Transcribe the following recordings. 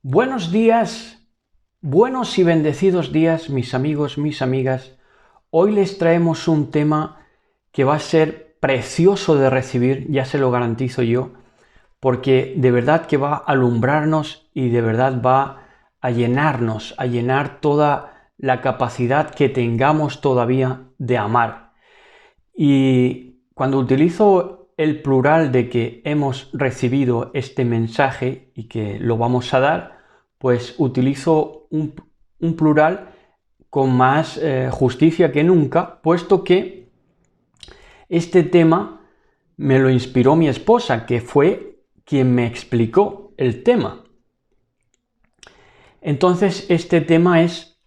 Buenos días, buenos y bendecidos días, mis amigos, mis amigas. Hoy les traemos un tema que va a ser precioso de recibir, ya se lo garantizo yo, porque de verdad que va a alumbrarnos y de verdad va a llenarnos, a llenar toda la capacidad que tengamos todavía de amar. Y cuando utilizo el plural de que hemos recibido este mensaje y que lo vamos a dar, pues utilizo un plural con más justicia que nunca, puesto que este tema me lo inspiró mi esposa, que fue quien me explicó el tema. Entonces este tema es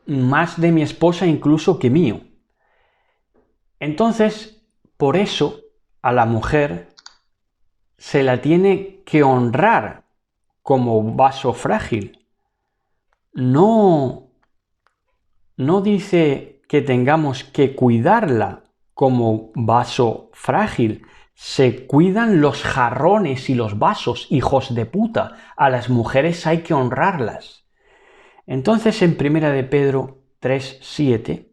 más de mi esposa incluso que mío. Entonces, por eso a la mujer se la tiene que honrar como vaso frágil. No dice que tengamos que cuidarla como vaso frágil. Se cuidan los jarrones y los vasos, hijos de puta. A las mujeres hay que honrarlas. Entonces en 1 de Pedro 3:7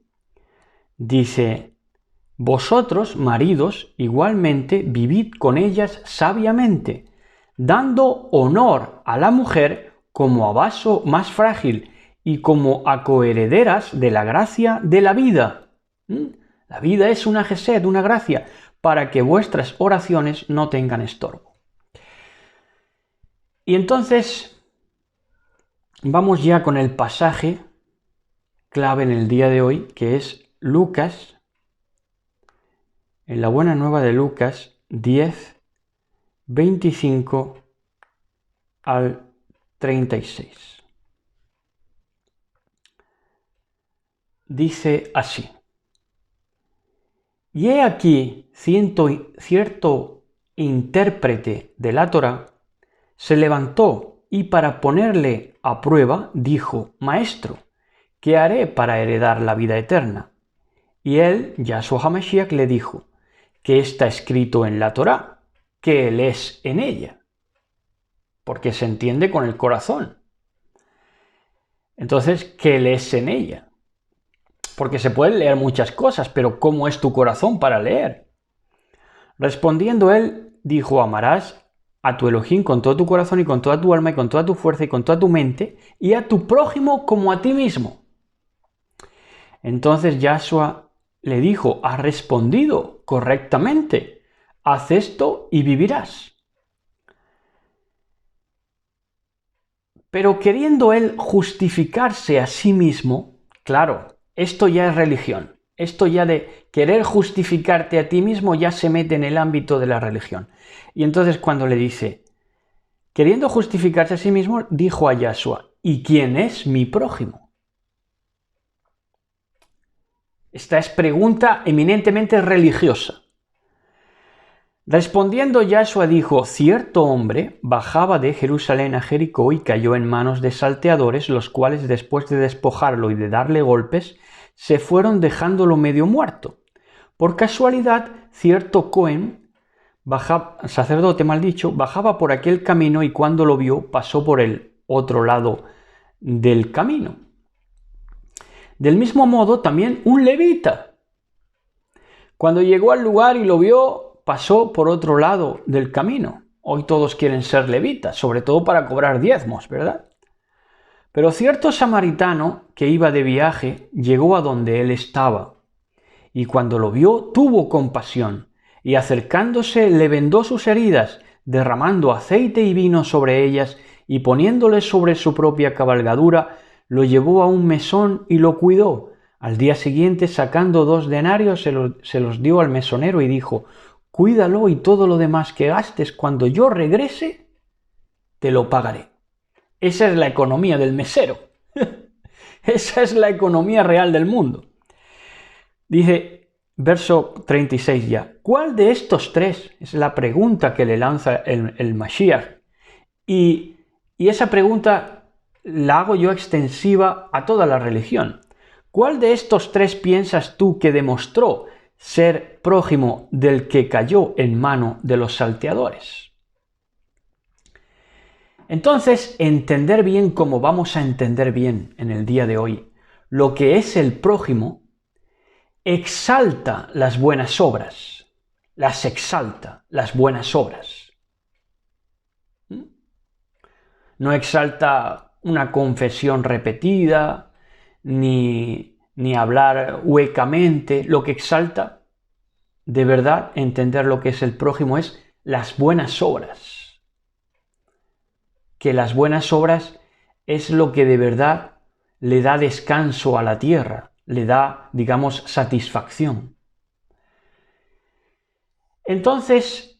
dice: vosotros, maridos, igualmente vivid con ellas sabiamente, dando honor a la mujer como a vaso más frágil y como a coherederas de la gracia de la vida. La vida es una gesed, una gracia, para que vuestras oraciones no tengan estorbo. Y entonces vamos ya con el pasaje clave en el día de hoy, que es Lucas, en la Buena Nueva de Lucas 10, 25 al 36. Dice así: y he aquí cierto intérprete de la Torá se levantó y para ponerle a prueba dijo: Maestro, ¿qué haré para heredar la vida eterna? Y él, Yahshua HaMashiach, le dijo: ¿qué está escrito en la Torá? ¿Qué lees en ella? Porque se entiende con el corazón. Entonces, ¿qué lees en ella? Porque se pueden leer muchas cosas, pero ¿cómo es tu corazón para leer? Respondiendo él, dijo: amarás a tu Elohim con todo tu corazón y con toda tu alma y con toda tu fuerza y con toda tu mente, y a tu prójimo como a ti mismo. Entonces Yahshua le dijo: has respondido correctamente, haz esto y vivirás. Pero queriendo él justificarse a sí mismo, claro, esto ya es religión. Esto ya de querer justificarte a ti mismo ya se mete en el ámbito de la religión. Y entonces cuando le dice, queriendo justificarse a sí mismo, dijo a Yahshua: ¿y quién es mi prójimo? Esta es pregunta eminentemente religiosa. Respondiendo Yahshua dijo: cierto hombre bajaba de Jerusalén a Jericó y cayó en manos de salteadores, los cuales después de despojarlo y de darle golpes, se fueron dejándolo medio muerto. Por casualidad, cierto Cohen, sacerdote mal dicho, bajaba por aquel camino y cuando lo vio pasó por el otro lado del camino. Del mismo modo, también un levita, cuando llegó al lugar y lo vio, pasó por otro lado del camino. Hoy todos quieren ser levitas, sobre todo para cobrar diezmos, ¿verdad? Pero cierto samaritano que iba de viaje llegó a donde él estaba, y cuando lo vio tuvo compasión, y acercándose le vendó sus heridas, derramando aceite y vino sobre ellas, y poniéndole sobre su propia cabalgadura, lo llevó a un mesón y lo cuidó. Al día siguiente, sacando 2 denarios, se los dio al mesonero y dijo: cuídalo y todo lo demás que gastes cuando yo regrese, te lo pagaré. Esa es la economía del mesero. Esa es la economía real del mundo. Dice, verso 36 ya: ¿cuál de estos tres? Es la pregunta que le lanza el Mashiach. Y esa pregunta la hago yo extensiva a toda la religión. ¿Cuál de estos tres piensas tú que demostró ser prójimo del que cayó en mano de los salteadores? Entonces, entender bien, como vamos a entender bien en el día de hoy, lo que es el prójimo, exalta las buenas obras, las exalta, las buenas obras. No exalta una confesión repetida, ni hablar huecamente. Lo que exalta, de verdad, entender lo que es el prójimo es las buenas obras. Que las buenas obras es lo que de verdad le da descanso a la tierra, le da, digamos, satisfacción. Entonces,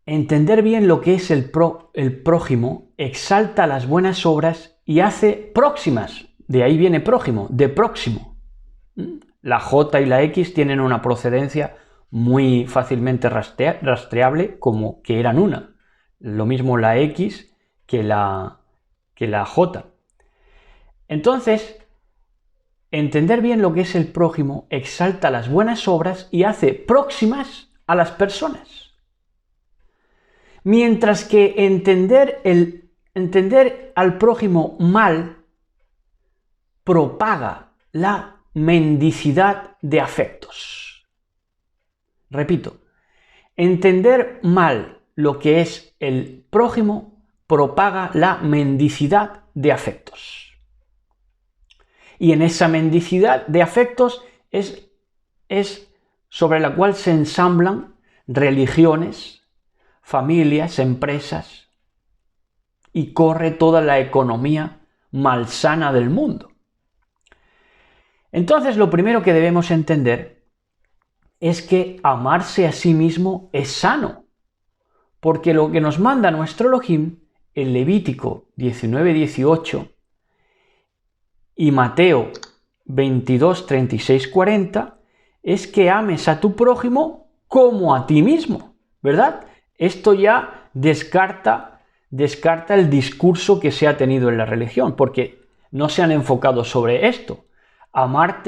entender bien lo que es el prójimo exalta las buenas obras y hace próximas. De ahí viene prójimo, de próximo. La J y la X tienen una procedencia muy fácilmente rastreable, como que eran una. Lo mismo la X que la J. Entonces, entender bien lo que es el prójimo exalta las buenas obras y hace próximas a las personas. Mientras que entender al prójimo mal propaga la mendicidad de afectos. Repito, entender mal lo que es el prójimo propaga la mendicidad de afectos. Y en esa mendicidad de afectos es sobre la cual se ensamblan religiones, familias, empresas, y corre toda la economía malsana del mundo. Entonces, lo primero que debemos entender es que amarse a sí mismo es sano, porque lo que nos manda nuestro Elohim, en Levítico 19:18 y Mateo 22:36-40, es que ames a tu prójimo como a ti mismo, ¿verdad? Esto ya descarta el discurso que se ha tenido en la religión, porque no se han enfocado sobre esto. Amar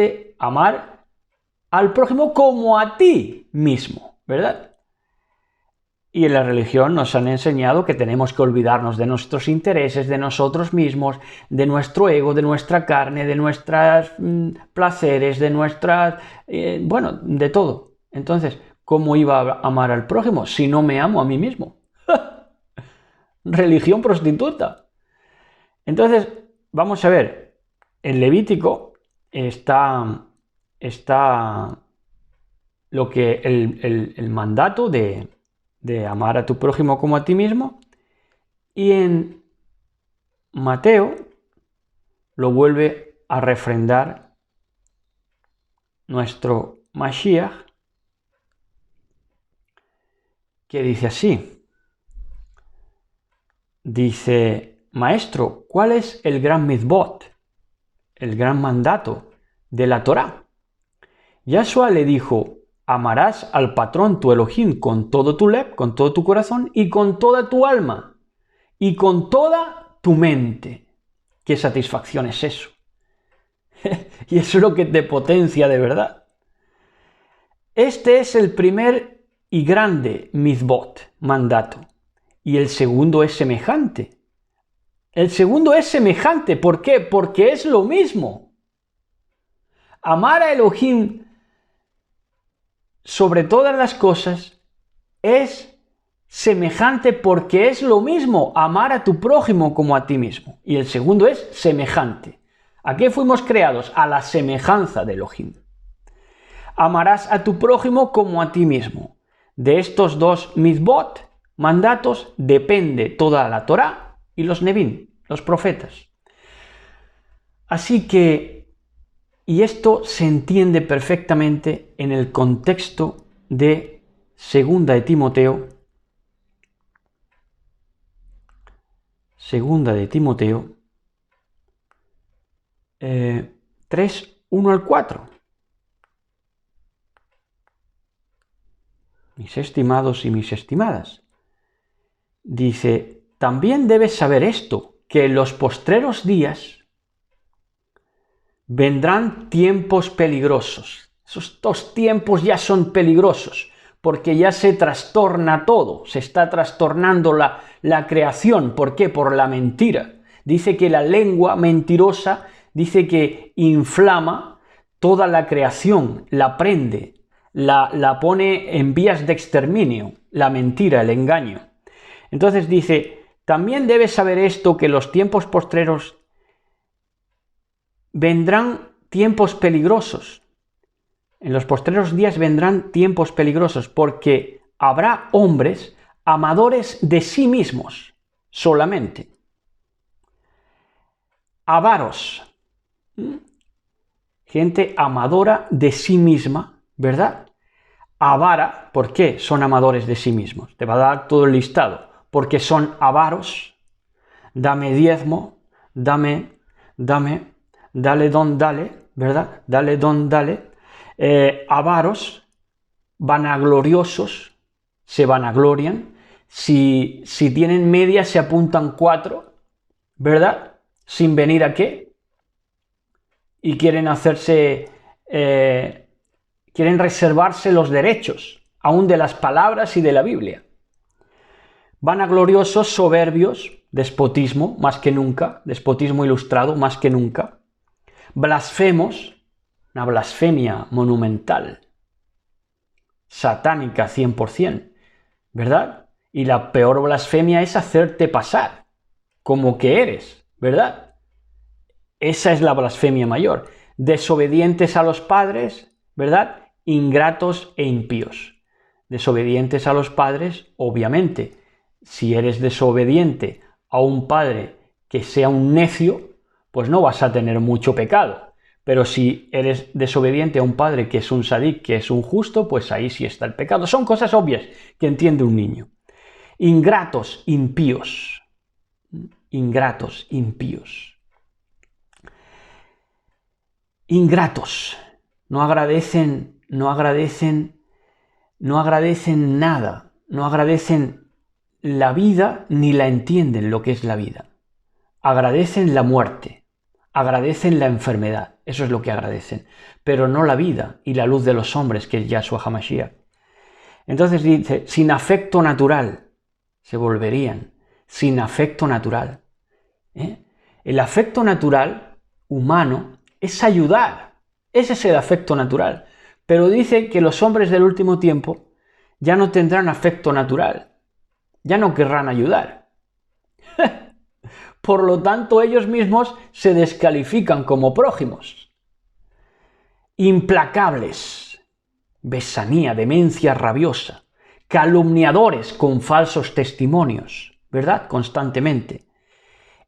al prójimo como a ti mismo, ¿verdad? Y en la religión nos han enseñado que tenemos que olvidarnos de nuestros intereses, de nosotros mismos, de nuestro ego, de nuestra carne, de nuestros placeres, de nuestras... de todo. Entonces, ¿cómo iba a amar al prójimo si no me amo a mí mismo? Religión prostituta. Entonces, vamos a ver, en Levítico está lo que el mandato de amar a tu prójimo como a ti mismo, y en Mateo lo vuelve a refrendar nuestro Mashiach, que dice así. Dice: Maestro, ¿cuál es el gran mitzvot, el gran mandato de la Torá? Yahshua le dijo: amarás al patrón tu Elohim con todo tu lev, con todo tu corazón y con toda tu alma y con toda tu mente. ¿Qué satisfacción es eso? Y eso es lo que te potencia de verdad. Este es el primer y grande mitzvot, mandato. Y el segundo es semejante. El segundo es semejante. ¿Por qué? Porque es lo mismo. Amar a Elohim sobre todas las cosas es semejante porque es lo mismo. Amar a tu prójimo como a ti mismo. Y el segundo es semejante. ¿A qué fuimos creados? A la semejanza de Elohim. Amarás a tu prójimo como a ti mismo. De estos dos mitzvot, mandatos, depende toda la Torá y los Nevim, los profetas. Así que, y esto se entiende perfectamente en el contexto de Segunda de Timoteo 3, 1 al 4. Mis estimados y mis estimadas. Dice: también debes saber esto, que en los postreros días vendrán tiempos peligrosos. Estos tiempos ya son peligrosos, porque ya se trastorna todo, se está trastornando la creación. ¿Por qué? Por la mentira. Dice que la lengua mentirosa, dice que inflama toda la creación, la prende, la pone en vías de exterminio, la mentira, el engaño. Entonces dice, también debes saber esto, que los tiempos postreros vendrán tiempos peligrosos. En los postreros días vendrán tiempos peligrosos, porque habrá hombres amadores de sí mismos solamente. Avaros. Gente amadora de sí misma, ¿verdad? Avara, ¿por qué son amadores de sí mismos? Te va a dar todo el listado. Porque son avaros, dame diezmo, dame, dale don, dale, ¿verdad? Dale don, dale. Avaros, vanagloriosos, se vanaglorian. Si tienen media, se apuntan 4, ¿verdad? Sin venir a qué. Y quieren hacerse, quieren reservarse los derechos, aún de las palabras y de la Biblia. Vanagloriosos, soberbios, despotismo, más que nunca, despotismo ilustrado, más que nunca. Blasfemos, una blasfemia monumental, satánica 100%, ¿verdad? Y la peor blasfemia es hacerte pasar como que eres, ¿verdad? Esa es la blasfemia mayor. Desobedientes a los padres, ¿verdad? Ingratos e impíos. Desobedientes a los padres, obviamente. Si eres desobediente a un padre que sea un necio, pues no vas a tener mucho pecado. Pero si eres desobediente a un padre que es un sadik, que es un justo, pues ahí sí está el pecado. Son cosas obvias que entiende un niño. Ingratos, impíos. Ingratos, impíos. Ingratos. No agradecen nada. No agradecen la vida ni la entienden lo que es la vida. Agradecen la muerte, agradecen la enfermedad, eso es lo que agradecen, pero no la vida y la luz de los hombres, que es Yahshua HaMashiach. Entonces dice, sin afecto natural, se volverían, sin afecto natural. El afecto natural humano es ayudar, ese es el afecto natural, pero dice que los hombres del último tiempo ya no tendrán afecto natural, ya no querrán ayudar. Por lo tanto, ellos mismos se descalifican como prójimos. Implacables, besanía, demencia rabiosa, calumniadores con falsos testimonios, ¿verdad? Constantemente.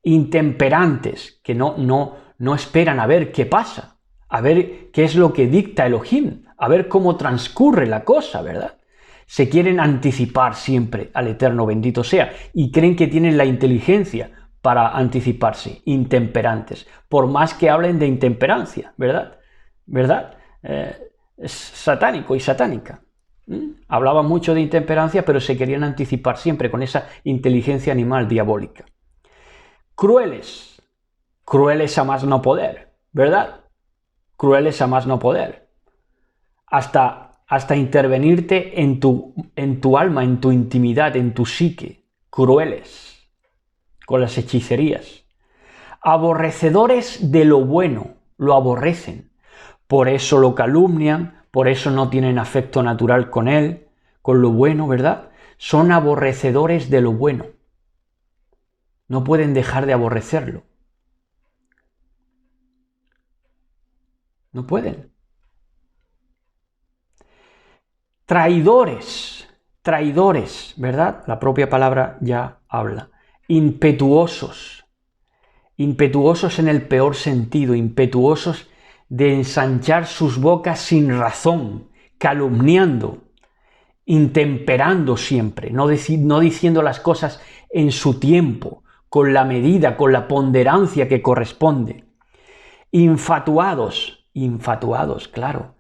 Intemperantes, que no esperan a ver qué pasa, a ver qué es lo que dicta Elohim, a ver cómo transcurre la cosa, ¿verdad? Se quieren anticipar siempre al Eterno, bendito sea, y creen que tienen la inteligencia para anticiparse, intemperantes, por más que hablen de intemperancia, ¿verdad? ¿Verdad? Es satánico y satánica. Hablaba mucho de intemperancia, pero se querían anticipar siempre con esa inteligencia animal diabólica. Crueles, crueles a más no poder, ¿verdad? Crueles a más no poder. Hasta intervenirte en tu alma, en tu intimidad, en tu psique. Crueles. Con las hechicerías. Aborrecedores de lo bueno, lo aborrecen. Por eso lo calumnian, por eso no tienen afecto natural con él, con lo bueno, ¿verdad? Son aborrecedores de lo bueno. No pueden dejar de aborrecerlo. No pueden. Traidores, traidores, ¿verdad? La propia palabra ya habla. Impetuosos, impetuosos en el peor sentido, impetuosos de ensanchar sus bocas sin razón, calumniando, intemperando siempre, no diciendo las cosas en su tiempo, con la medida, con la ponderancia que corresponde. Infatuados, claro,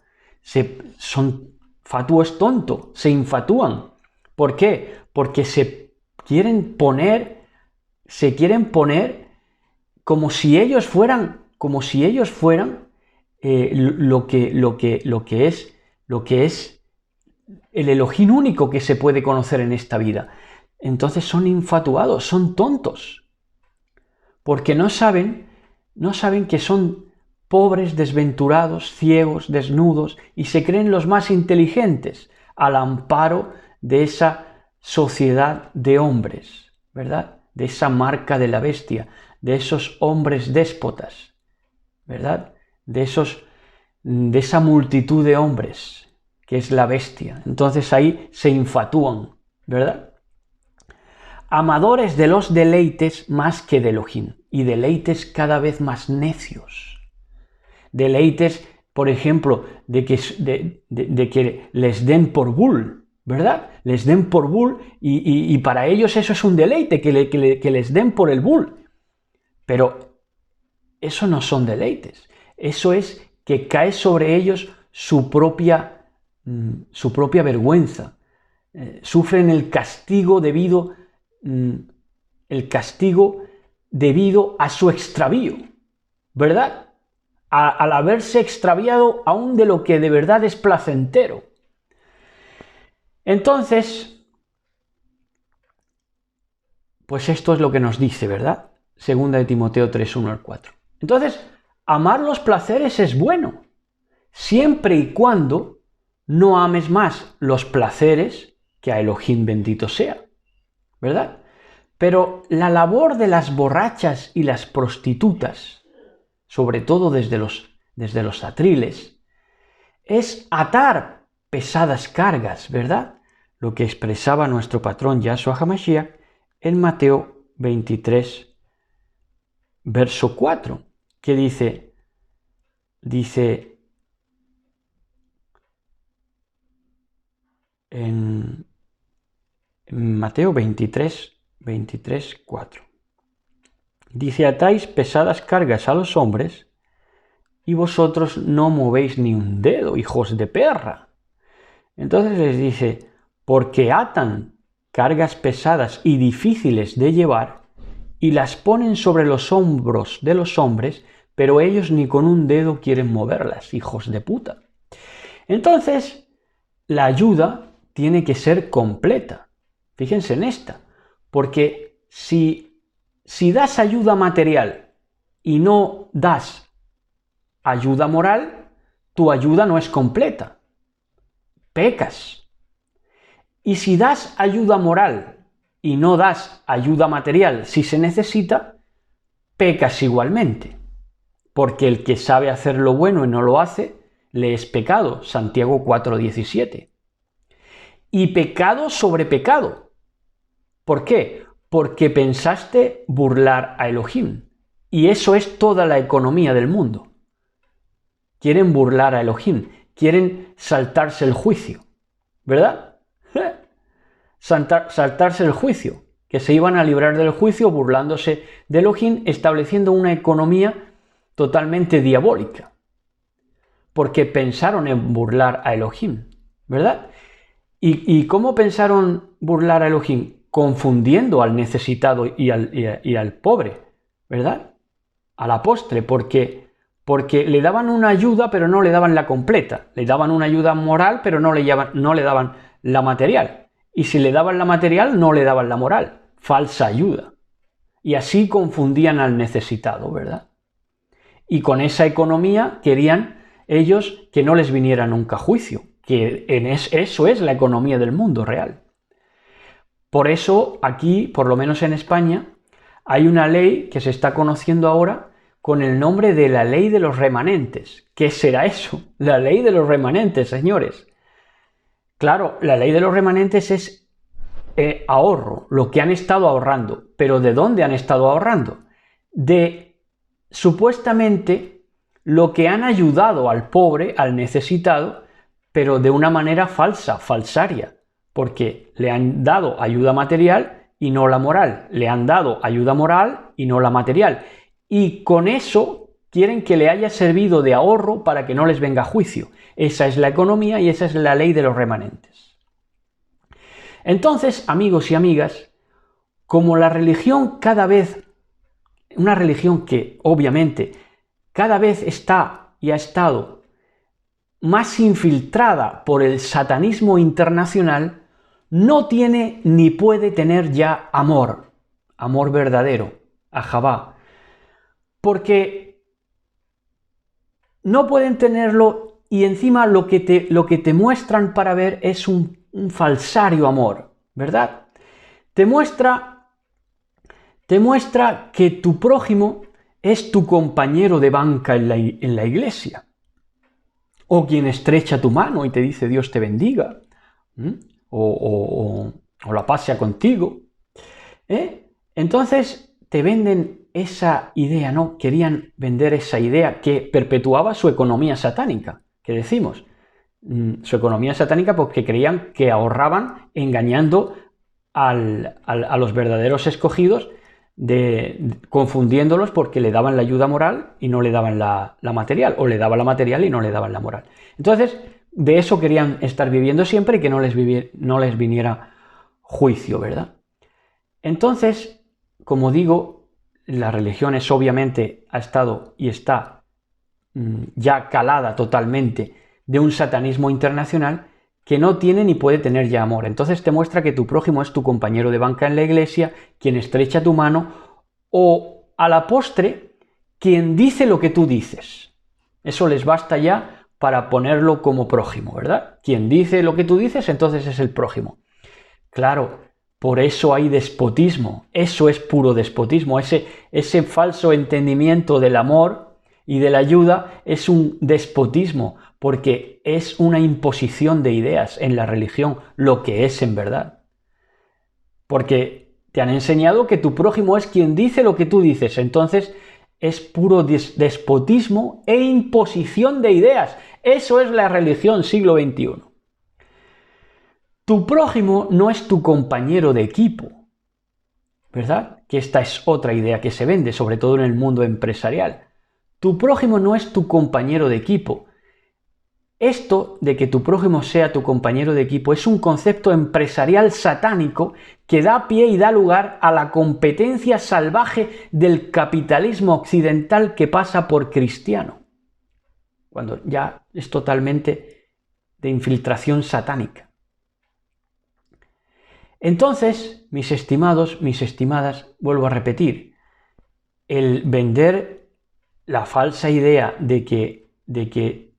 fatuo es tonto, se infatúan. ¿Por qué? Porque se quieren poner como si ellos fueran lo que es el Elohim único que se puede conocer en esta vida. Entonces son infatuados, son tontos, porque no saben que son pobres, desventurados, ciegos, desnudos, y se creen los más inteligentes al amparo de esa sociedad de hombres, ¿verdad? De esa marca de la bestia, de esos hombres déspotas, ¿verdad? De esa multitud de hombres que es la bestia. Entonces ahí se infatuan, ¿verdad? Amadores de los deleites más que de Elohim, y deleites cada vez más necios. Deleites, por ejemplo, de que les den por bull, ¿verdad? Les den por bull y para ellos eso es un deleite, que les den por el bull. Pero eso no son deleites, eso es que cae sobre ellos su propia vergüenza. Sufren el castigo debido a su extravío, ¿verdad? Al haberse extraviado aún de lo que de verdad es placentero. Entonces, pues esto es lo que nos dice, ¿verdad? Segunda de Timoteo 3, 1 al 4. Entonces, amar los placeres es bueno, siempre y cuando no ames más los placeres que a Elohim bendito sea, ¿verdad? Pero la labor de las borrachas y las prostitutas, sobre todo desde los atriles, es atar pesadas cargas, ¿verdad? Lo que expresaba nuestro patrón Yahshua HaMashiach en Mateo 23, verso 4, que dice en Mateo 23, 4. Dice, atáis pesadas cargas a los hombres y vosotros no movéis ni un dedo, hijos de perra. Entonces les dice, porque atan cargas pesadas y difíciles de llevar y las ponen sobre los hombros de los hombres, pero ellos ni con un dedo quieren moverlas, hijos de puta. Entonces, la ayuda tiene que ser completa. Fíjense en esta, porque si das ayuda material y no das ayuda moral, tu ayuda no es completa. Pecas. Y si das ayuda moral y no das ayuda material si se necesita, pecas igualmente. Porque el que sabe hacer lo bueno y no lo hace, le es pecado. Santiago 4:17. Y pecado sobre pecado. ¿Por qué? Porque pensaste burlar a Elohim. Y eso es toda la economía del mundo. Quieren burlar a Elohim, quieren saltarse el juicio, ¿verdad? Saltarse el juicio, que se iban a librar del juicio burlándose de Elohim, estableciendo una economía totalmente diabólica, porque pensaron en burlar a Elohim, ¿verdad? ¿Y cómo pensaron burlar a Elohim? Confundiendo al necesitado y al pobre, ¿verdad? A la postre, porque le daban una ayuda pero no le daban la completa, le daban una ayuda moral pero no le daban la material, y si le daban la material no le daban la moral, falsa ayuda, y así confundían al necesitado, ¿verdad? Y con esa economía querían ellos que no les viniera nunca juicio, que eso es la economía del mundo real. Por eso aquí, por lo menos en España, hay una ley que se está conociendo ahora con el nombre de la ley de los remanentes. ¿Qué será eso? La ley de los remanentes, señores. Claro, la ley de los remanentes es ahorro, lo que han estado ahorrando. ¿Pero de dónde han estado ahorrando? De supuestamente lo que han ayudado al pobre, al necesitado, pero de una manera falsa, falsaria, porque le han dado ayuda material y no la moral, le han dado ayuda moral y no la material, y con eso quieren que le haya servido de ahorro para que no les venga juicio. Esa es la economía y esa es la ley de los remanentes. Entonces, amigos y amigas, como la religión cada vez, una religión que obviamente cada vez está y ha estado más infiltrada por el satanismo internacional no tiene ni puede tener ya amor verdadero, ahavá, porque no pueden tenerlo y encima lo que te muestran para ver es un falsario amor, ¿verdad? Te muestra que tu prójimo es tu compañero de banca en la iglesia, o quien estrecha tu mano y te dice Dios te bendiga, o la pasea contigo. Entonces te venden esa idea, ¿no? Querían vender esa idea que perpetuaba su economía satánica, que decimos. Su economía satánica porque creían que ahorraban engañando a los verdaderos escogidos, confundiéndolos porque le daban la ayuda moral y no le daban la material, o le daban la material y no le daban la moral. Entonces, de eso querían estar viviendo siempre y que no les viniera juicio, ¿verdad? Entonces, como digo, la religión obviamente ha estado y está ya calada totalmente de un satanismo internacional que no tiene ni puede tener ya amor. Entonces te muestra que tu prójimo es tu compañero de banca en la iglesia, quien estrecha tu mano, o a la postre, quien dice lo que tú dices. Eso les basta ya para ponerlo como prójimo, ¿verdad? Quien dice lo que tú dices, entonces es el prójimo. Claro, por eso hay despotismo. Eso es puro despotismo. Ese falso entendimiento del amor y de la ayuda es un despotismo, porque es una imposición de ideas en la religión, lo que es en verdad. Porque te han enseñado que tu prójimo es quien dice lo que tú dices, entonces es puro despotismo e imposición de ideas. Eso es la religión siglo XXI. Tu prójimo no es tu compañero de equipo, ¿verdad? Que esta es otra idea que se vende, sobre todo en el mundo empresarial. Tu prójimo no es tu compañero de equipo. Esto de que tu prójimo sea tu compañero de equipo es un concepto empresarial satánico que da pie y da lugar a la competencia salvaje del capitalismo occidental que pasa por cristiano, cuando ya es totalmente de infiltración satánica. Entonces, mis estimados, mis estimadas, vuelvo a repetir, el vender la falsa idea de que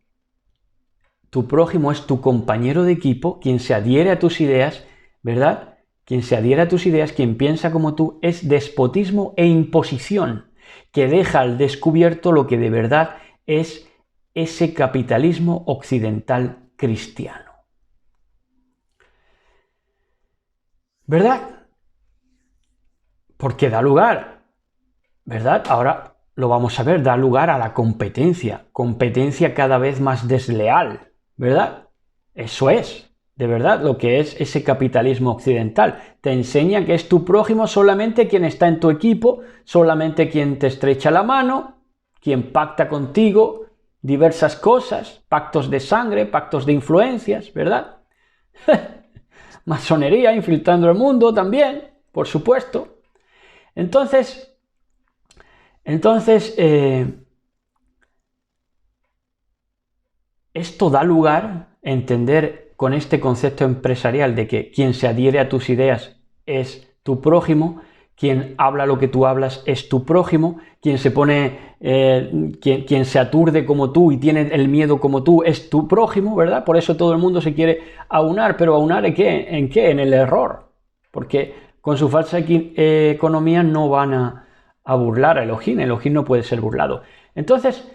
tu prójimo es tu compañero de equipo, quien se adhiere a tus ideas, ¿verdad? Quien se adhiere a tus ideas, quien piensa como tú, es despotismo e imposición, que deja al descubierto lo que de verdad es ese capitalismo occidental cristiano. ¿Verdad? Porque da lugar, ¿verdad? Ahora lo vamos a ver, da lugar a la competencia cada vez más desleal, ¿verdad? Eso es, de verdad, lo que es ese capitalismo occidental. Te enseña que es tu prójimo solamente quien está en tu equipo, solamente quien te estrecha la mano, quien pacta contigo diversas cosas, pactos de sangre, pactos de influencias, ¿verdad? Masonería infiltrando el mundo también, por supuesto. Entonces, esto da lugar a entender con este concepto empresarial de que quien se adhiere a tus ideas es tu prójimo, quien habla lo que tú hablas es tu prójimo, quien se pone, quien se aturde como tú y tiene el miedo como tú es tu prójimo, ¿verdad? Por eso todo el mundo se quiere aunar, pero ¿aunar en qué? ¿En qué? En el error, porque con su falsa economía no van a burlar a Elohim. Elohim no puede ser burlado. Entonces,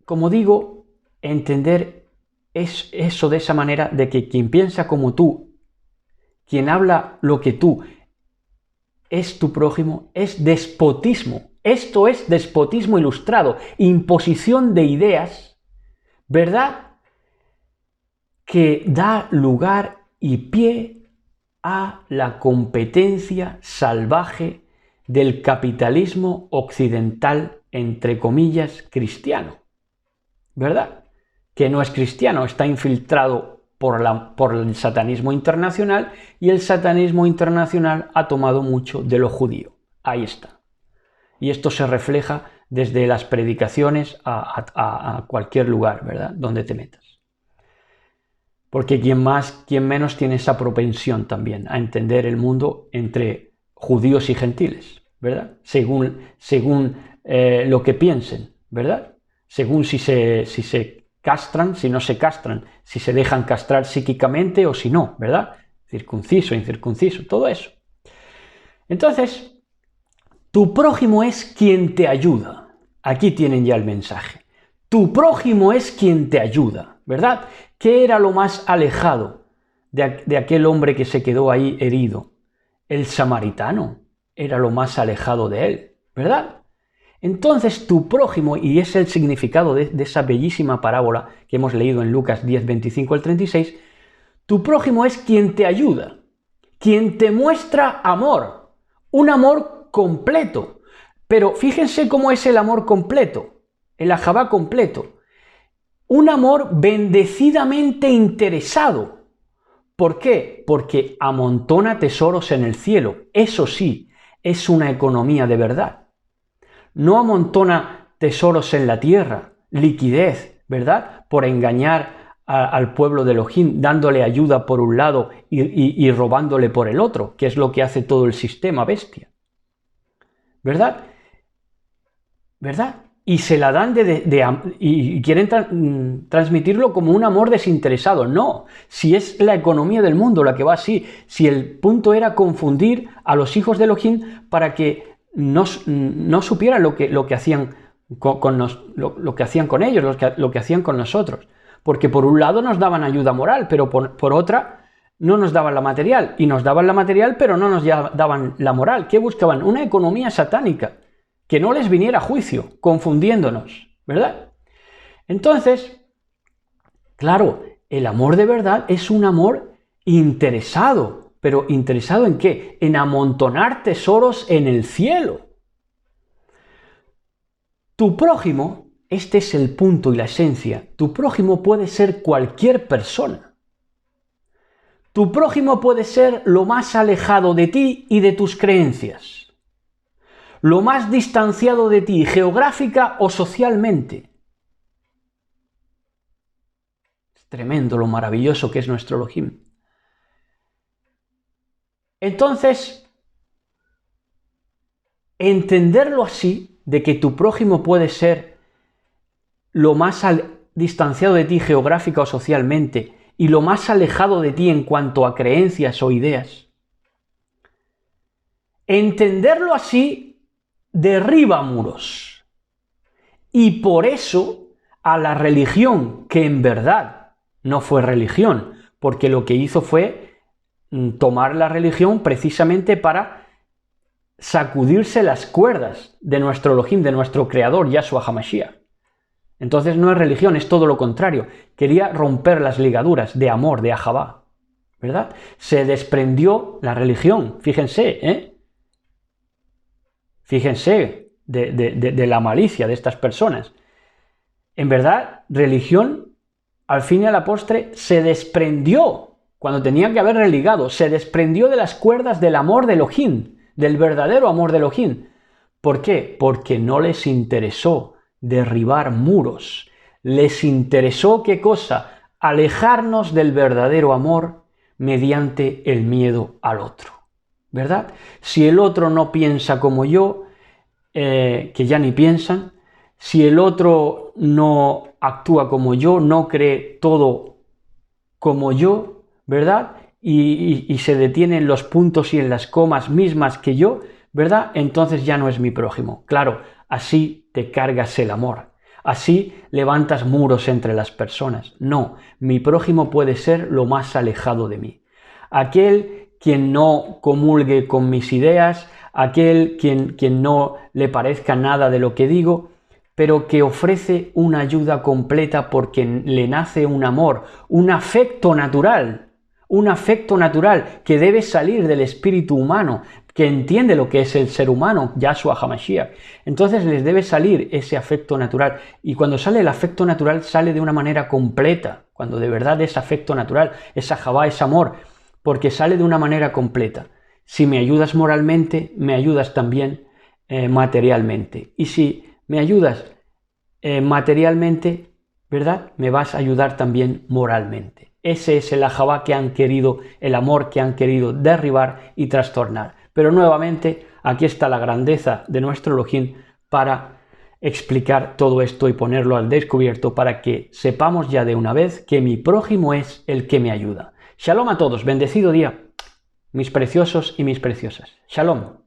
como digo, entender es eso de esa manera, de que quien piensa como tú, quien habla lo que tú, es tu prójimo, es despotismo. Esto es despotismo ilustrado, imposición de ideas, ¿verdad? Que da lugar y pie a la competencia salvaje del capitalismo occidental, entre comillas, cristiano, ¿verdad? Que no es cristiano, está infiltrado por el satanismo internacional, y el satanismo internacional ha tomado mucho de lo judío. Ahí está. Y esto se refleja desde las predicaciones a cualquier lugar, ¿verdad?, donde te metas. Porque quien menos tiene esa propensión también a entender el mundo entre judíos y gentiles, ¿verdad? Según lo que piensen, ¿verdad? Según si se castran, si no se castran, si se dejan castrar psíquicamente o si no, ¿verdad? Circunciso, incircunciso, todo eso. Entonces, tu prójimo es quien te ayuda. Aquí tienen ya el mensaje. Tu prójimo es quien te ayuda, ¿verdad? ¿Qué era lo más alejado de aquel hombre que se quedó ahí herido? El samaritano era lo más alejado de él, ¿verdad? Entonces tu prójimo, y es el significado de esa bellísima parábola que hemos leído en Lucas 10, 25 al 36, tu prójimo es quien te ayuda, quien te muestra amor, un amor completo. Pero fíjense cómo es el amor completo, el ahabá completo. Un amor bendecidamente interesado. ¿Por qué? Porque amontona tesoros en el cielo. Eso sí, es una economía de verdad. No amontona tesoros en la tierra, liquidez, ¿verdad?, por engañar al pueblo de Elohim, dándole ayuda por un lado y robándole por el otro, que es lo que hace todo el sistema bestia. ¿Verdad? ¿Verdad? Y se la dan y quieren transmitirlo como un amor desinteresado. No, si es la economía del mundo la que va así, si el punto era confundir a los hijos de Elohim para que no supieran lo que hacían lo que hacían con ellos, lo que hacían con nosotros. Porque por un lado nos daban ayuda moral, pero por otra no nos daban la material. Y nos daban la material, pero no nos daban la moral. ¿Qué buscaban? Una economía satánica. Que no les viniera a juicio, confundiéndonos, ¿verdad? Entonces, claro, el amor de verdad es un amor interesado. ¿Pero interesado en qué? En amontonar tesoros en el cielo. Tu prójimo, este es el punto y la esencia, tu prójimo puede ser cualquier persona. Tu prójimo puede ser lo más alejado de ti y de tus creencias, lo más distanciado de ti geográfica o socialmente. Es tremendo lo maravilloso que es nuestro Elohim. Entonces, entenderlo así, de que tu prójimo puede ser lo más distanciado de ti geográfica o socialmente y lo más alejado de ti en cuanto a creencias o ideas, entenderlo así derriba muros. Y por eso a la religión, que en verdad no fue religión, porque lo que hizo fue tomar la religión precisamente para sacudirse las cuerdas de nuestro Elohim, de nuestro creador, Yahshua HaMashiach. Entonces no es religión, es todo lo contrario. Quería romper las ligaduras de amor, de ahabá, ¿verdad? Se desprendió la religión, fíjense, Fíjense de la malicia de estas personas. En verdad, religión, al fin y a la postre, se desprendió cuando tenía que haber religado, se desprendió de las cuerdas del amor de Elohim, del verdadero amor de Elohim. ¿Por qué? Porque no les interesó derribar muros. Les interesó, ¿qué cosa? Alejarnos del verdadero amor mediante el miedo al otro. ¿Verdad? Si el otro no piensa como yo, que ya ni piensan, si el otro no actúa como yo, no cree todo como yo, ¿verdad? Y se detiene en los puntos y en las comas mismas que yo, ¿verdad? Entonces ya no es mi prójimo. Claro, así te cargas el amor. Así levantas muros entre las personas. No, mi prójimo puede ser lo más alejado de mí. Aquel quien no comulgue con mis ideas, aquel quien no le parezca nada de lo que digo, pero que ofrece una ayuda completa porque le nace un amor, un afecto natural que debe salir del espíritu humano, que entiende lo que es el ser humano, Yahshua HaMashiach. Entonces les debe salir ese afecto natural. Y cuando sale el afecto natural, sale de una manera completa. Cuando de verdad es afecto natural, es ahabá, es amor, porque sale de una manera completa. Si me ayudas moralmente, me ayudas también materialmente. Y si me ayudas materialmente, ¿verdad? Me vas a ayudar también moralmente. Ese es el ajabá que han querido, el amor que han querido derribar y trastornar. Pero nuevamente, aquí está la grandeza de nuestro Elohim para explicar todo esto y ponerlo al descubierto para que sepamos ya de una vez que mi prójimo es el que me ayuda. Shalom a todos, bendecido día, mis preciosos y mis preciosas. Shalom.